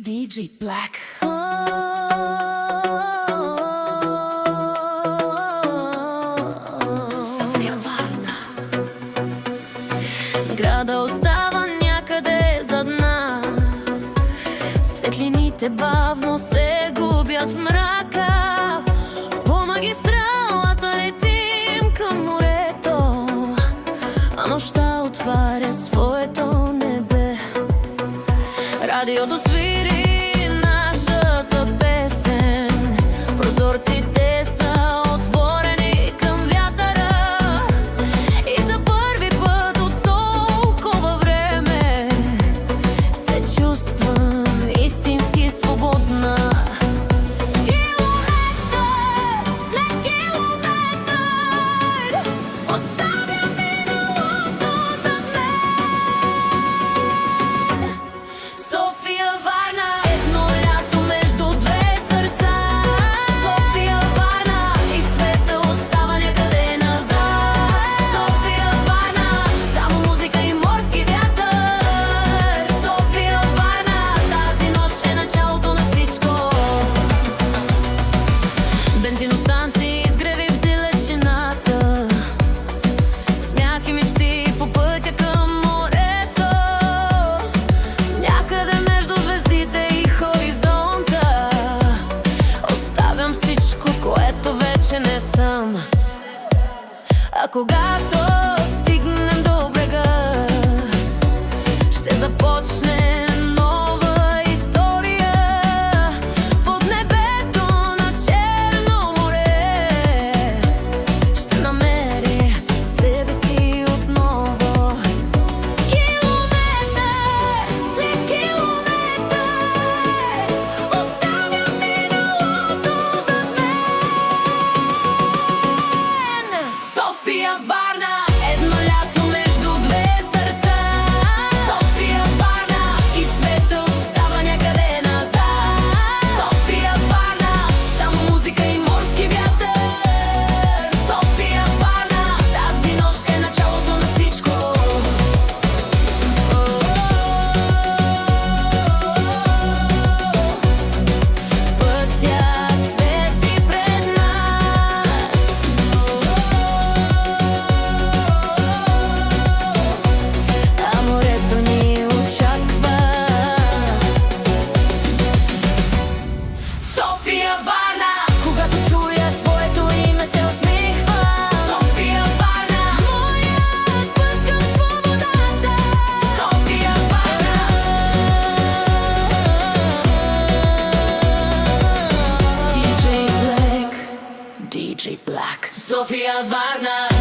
DJ Black. София, Варна. Града остава някъде зад нас. Светлините бавно се губят в мрака. По магистралата летим към морето, а нощта отваря своето небе. Радиото свири нашата песен, прозорците са отворени към вятъра. И за първи път от толкова време се чувствам истински свободна. Километър след километър оставям миналото зад мен. София, Варна, едно лято между две сърца. София, Варна, и света остава някъде назад. София, Варна, само музика и морски вятър. София, Варна, тази нощ е началото на всичко. Бензиностанции, изгреви в далечината, смях и мечти по пътя към морето. Някъде между звездите и хоризонта оставям всичко, което вече не съм. А когато стигнем до брега, ще започне нова история. Под небето на Черно море ще намери себе си отново. Километър след километър оставям миналото зад мен. София, Варна, едно лято между две сърца. София, Варна, и света остава някъде назад. София, Варна, само музика и морски вятър. София, Варна, тази нощ е началото на всичко. Пътят свети пред нас, а морето ни очаква. София, Варна, когато чуя твоето име се усмихва. София, Варна, моят път към свободата. София, Варна. DJ Black, DJ Black. София, Варна.